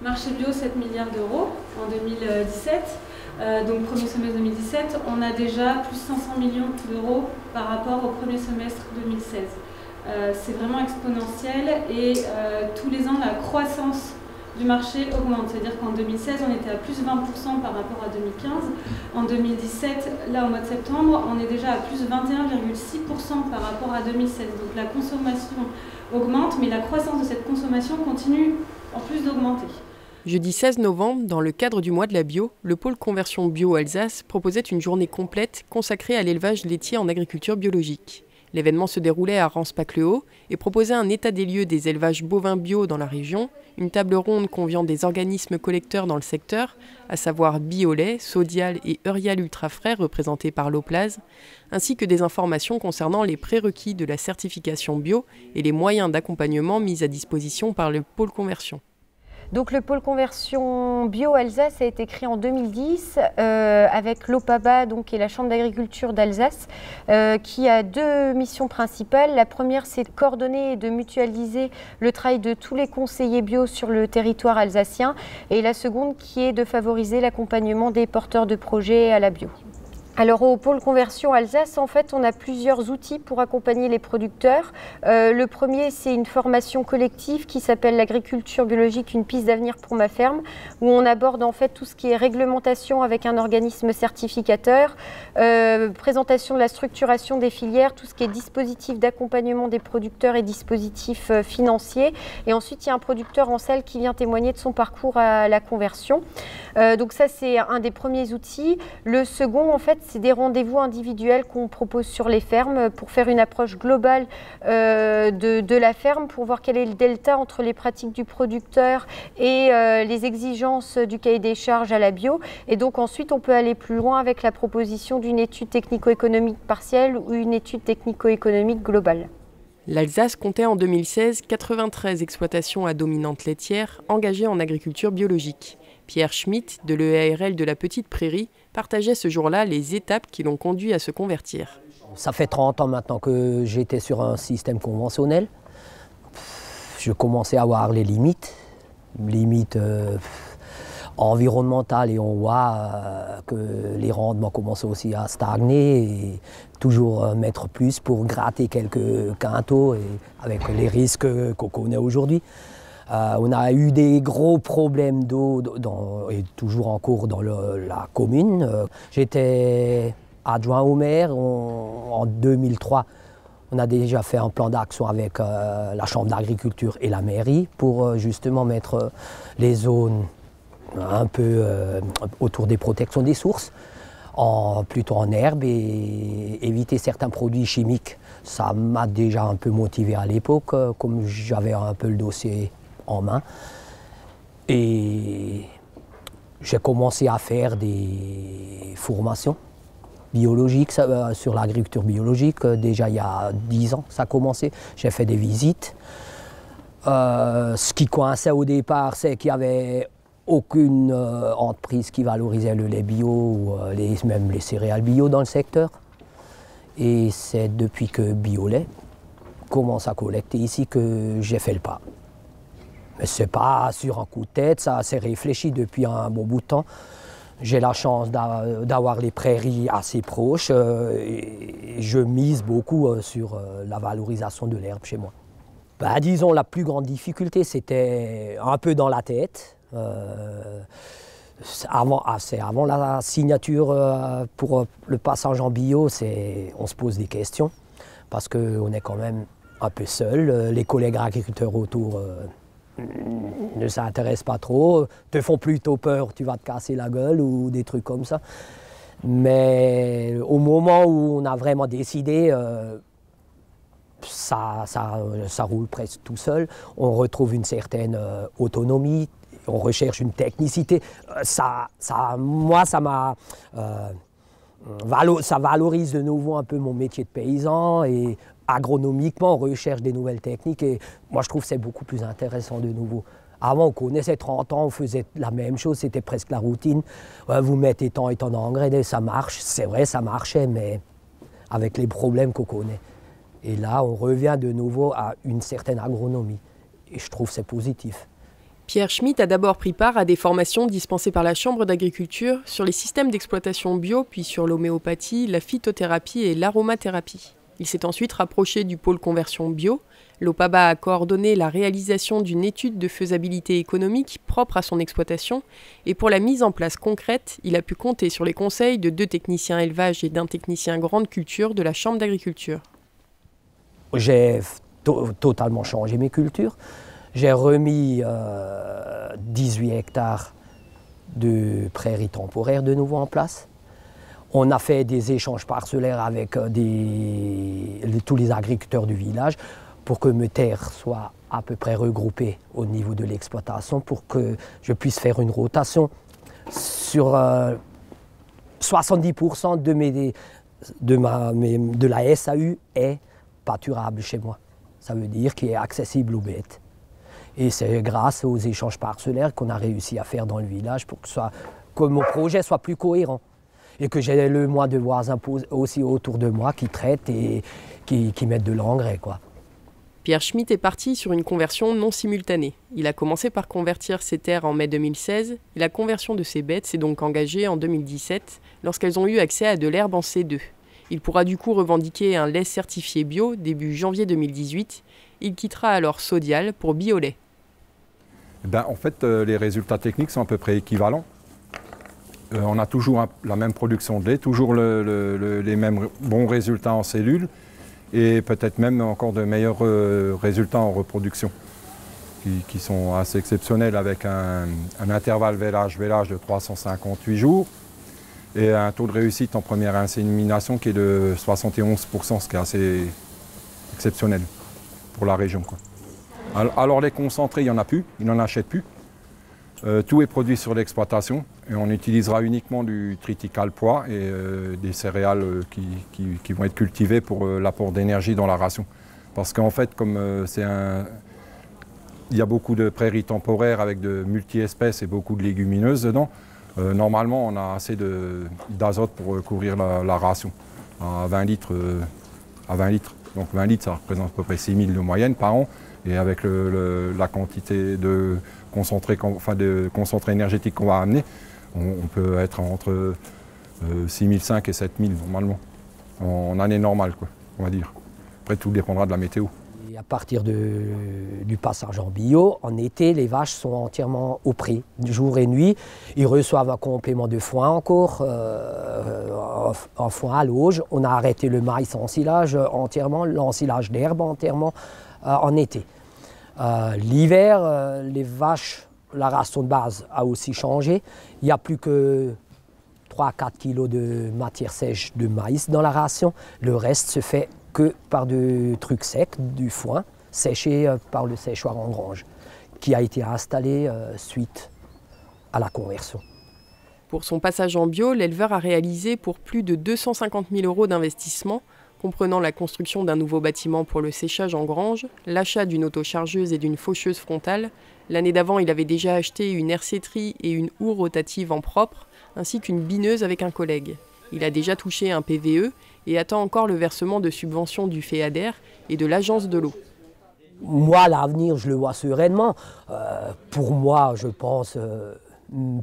Marché bio, 7 milliards d'euros en 2017. Donc premier semestre 2017, on a déjà plus 500 millions d'euros par rapport au premier semestre 2016. C'est vraiment exponentiel et tous les ans, la croissance du marché augmente. C'est-à-dire qu'en 2016, on était à plus 20% par rapport à 2015. En 2017, là au mois de septembre, on est déjà à plus 21,6% par rapport à 2016. Donc la consommation augmente, mais la croissance de cette consommation continue en plus d'augmenter. Jeudi 16 novembre, dans le cadre du mois de la bio, le pôle conversion bio Alsace proposait une journée complète consacrée à l'élevage laitier en agriculture biologique. L'événement se déroulait à Ranspach-le-Haut et proposait un état des lieux des élevages bovins bio dans la région, une table ronde conviant des organismes collecteurs dans le secteur, à savoir Biolait, Sodial et Eurial Ultrafrais représentés par l'Oplase, ainsi que des informations concernant les prérequis de la certification bio et les moyens d'accompagnement mis à disposition par le pôle conversion. Donc le pôle conversion bio Alsace a été créé en 2010 avec l'OPABA et la Chambre d'agriculture d'Alsace qui a deux missions principales. La première, c'est de coordonner et de mutualiser le travail de tous les conseillers bio sur le territoire alsacien, et la seconde qui est de favoriser l'accompagnement des porteurs de projets à la bio. Alors au pôle conversion Alsace, en fait, on a plusieurs outils pour accompagner les producteurs. Le premier, c'est une formation collective qui s'appelle l'agriculture biologique, une piste d'avenir pour ma ferme, où on aborde en fait tout ce qui est réglementation avec un organisme certificateur, présentation de la structuration des filières, tout ce qui est dispositif d'accompagnement des producteurs et dispositifs financiers. Et ensuite, il y a un producteur en salle qui vient témoigner de son parcours à la conversion. Donc ça, c'est un des premiers outils. Le second, en fait, c'est des rendez-vous individuels qu'on propose sur les fermes pour faire une approche globale de la ferme, pour voir quel est le delta entre les pratiques du producteur et les exigences du cahier des charges à la bio. Et donc ensuite, on peut aller plus loin avec la proposition d'une étude technico-économique partielle ou une étude technico-économique globale. L'Alsace comptait en 2016 93 exploitations à dominante laitière engagées en agriculture biologique. Pierre Schmitt, de l'EARL de la Petite Prairie, partageait ce jour-là les étapes qui l'ont conduit à se convertir. Ça fait 30 ans maintenant que j'étais sur un système conventionnel. Je commençais à voir les limites environnementales, et on voit que les rendements commencent aussi à stagner et toujours mettre plus pour gratter quelques quintaux, et avec les risques qu'on connaît aujourd'hui. On a eu des gros problèmes d'eau et toujours en cours dans la commune. J'étais adjoint au maire en 2003. On a déjà fait un plan d'action avec la Chambre d'agriculture et la mairie pour justement mettre les zones un peu autour des protections des sources, plutôt en herbe, et éviter certains produits chimiques. Ça m'a déjà un peu motivé à l'époque, comme j'avais un peu le dossier en main. Et j'ai commencé à faire des formations biologiques sur l'agriculture biologique. Déjà il y a 10 ans, ça a commencé. J'ai fait des visites. Ce qui coinçait au départ, c'est qu'il n'y avait aucune entreprise qui valorisait le lait bio ou même les céréales bio dans le secteur. Et c'est depuis que Biolait commence à collecter ici que j'ai fait le pas. Mais ce n'est pas sur un coup de tête, ça s'est réfléchi depuis un bon bout de temps. J'ai la chance d'avoir les prairies assez proches et je mise beaucoup sur la valorisation de l'herbe chez moi. Disons, la plus grande difficulté, c'était un peu dans la tête. Avant la signature pour le passage en bio, on se pose des questions parce qu'on est quand même un peu seul. Les collègues agriculteurs autour ne s'intéressent pas trop, te font plutôt peur, tu vas te casser la gueule ou des trucs comme ça. Mais au moment où on a vraiment décidé, ça roule presque tout seul. On retrouve une certaine autonomie, on recherche une technicité. Ça valorise de nouveau un peu mon métier de paysan, et agronomiquement, on recherche des nouvelles techniques, et moi je trouve que c'est beaucoup plus intéressant de nouveau. Avant, on connaissait 30 ans, on faisait la même chose, c'était presque la routine. Ouais, vous mettez tant et tant d'engrais, ça marche. C'est vrai, ça marchait, mais avec les problèmes qu'on connaît. Et là, on revient de nouveau à une certaine agronomie. Et je trouve que c'est positif. Pierre Schmitt a d'abord pris part à des formations dispensées par la Chambre d'agriculture sur les systèmes d'exploitation bio, puis sur l'homéopathie, la phytothérapie et l'aromathérapie. Il s'est ensuite rapproché du pôle conversion bio. L'OPABA a coordonné la réalisation d'une étude de faisabilité économique propre à son exploitation et pour la mise en place concrète, il a pu compter sur les conseils de 2 techniciens élevage et d'un technicien grande culture de la Chambre d'agriculture. J'ai totalement changé mes cultures. J'ai remis 18 hectares de prairies temporaires de nouveau en place. On a fait des échanges parcellaires avec tous les agriculteurs du village pour que mes terres soient à peu près regroupées au niveau de l'exploitation, pour que je puisse faire une rotation sur 70% de la SAU est pâturable chez moi. Ça veut dire qu'il est accessible aux bêtes. Et c'est grâce aux échanges parcellaires qu'on a réussi à faire dans le village pour que mon projet soit plus cohérent. Et que j'ai le moins de voisins aussi autour de moi qui traitent et qui mettent de l'engrais, quoi. Pierre Schmitt est parti sur une conversion non simultanée. Il a commencé par convertir ses terres en mai 2016 et la conversion de ses bêtes s'est donc engagée en 2017 lorsqu'elles ont eu accès à de l'herbe en C2. Il pourra du coup revendiquer un lait certifié bio début janvier 2018. Il quittera alors Sodial pour Biolait. En fait, les résultats techniques sont à peu près équivalents. On a toujours la même production de lait, toujours les mêmes bons résultats en cellules et peut-être même encore de meilleurs résultats en reproduction qui sont assez exceptionnels avec un intervalle vélage de 358 jours et un taux de réussite en première insémination qui est de 71%, ce qui est assez exceptionnel pour la région, quoi. Alors les concentrés, il n'y en a plus, ils n'en achètent plus. Tout est produit sur l'exploitation et on utilisera uniquement du triticale pois et des céréales qui vont être cultivées pour l'apport d'énergie dans la ration. Parce qu'en fait, comme il y a beaucoup de prairies temporaires avec de multi-espèces et beaucoup de légumineuses dedans, normalement on a assez d'azote pour couvrir la ration à 20 litres. Donc 20 litres, ça représente à peu près 6 000 de moyenne par an. Et avec la quantité de concentré énergétique qu'on va amener, on peut être entre 6 500 et 7 000 normalement, en année normale, quoi, on va dire. Après, tout dépendra de la météo. Et à partir du passage en bio, en été, les vaches sont entièrement au pré, jour et nuit. Ils reçoivent un complément de foin encore, en foin à l'auge. On a arrêté le maïs en silage entièrement, l'ensilage d'herbe entièrement en été. L'hiver, les vaches, la ration de base a aussi changé. Il n'y a plus que 3 à 4 kilos de matière sèche de maïs dans la ration. Le reste se fait que par du truc sec, du foin, séché par le séchoir en grange, qui a été installé suite à la conversion. Pour son passage en bio, l'éleveur a réalisé pour plus de 250 000 € d'investissement, comprenant la construction d'un nouveau bâtiment pour le séchage en grange, l'achat d'une autochargeuse et d'une faucheuse frontale. L'année d'avant, il avait déjà acheté une herséterie et une houe rotative en propre, ainsi qu'une bineuse avec un collègue. Il a déjà touché un PVE et attend encore le versement de subventions du FEADER et de l'Agence de l'eau. Moi, l'avenir, je le vois sereinement. Pour moi, je pense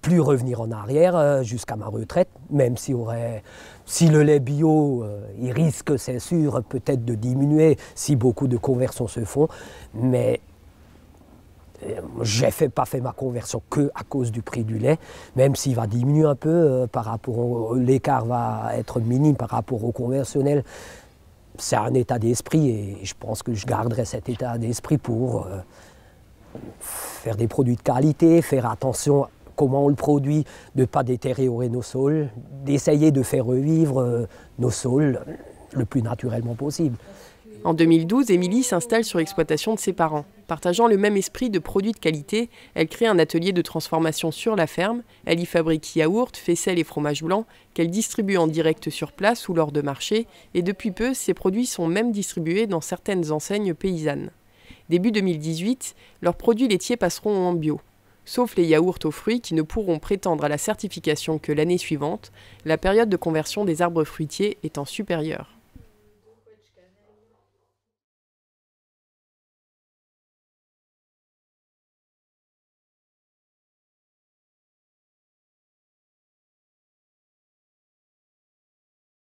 plus revenir en arrière jusqu'à ma retraite, même si le lait bio, il risque, c'est sûr, peut-être de diminuer si beaucoup de conversions se font, mais je n'ai pas fait ma conversion que à cause du prix du lait, même s'il va diminuer un peu par rapport l'écart va être minime par rapport au conventionnel. C'est un état d'esprit et je pense que je garderai cet état d'esprit pour faire des produits de qualité, faire attention comment on le produit, de ne pas détériorer nos sols, d'essayer de faire revivre nos sols le plus naturellement possible. En 2012, Émilie s'installe sur l'exploitation de ses parents. Partageant le même esprit de produits de qualité, elle crée un atelier de transformation sur la ferme. Elle y fabrique yaourts, faisselles et fromages blancs qu'elle distribue en direct sur place ou lors de marchés. Et depuis peu, ces produits sont même distribués dans certaines enseignes paysannes. Début 2018, leurs produits laitiers passeront en bio. Sauf les yaourts aux fruits qui ne pourront prétendre à la certification que l'année suivante, la période de conversion des arbres fruitiers étant supérieure.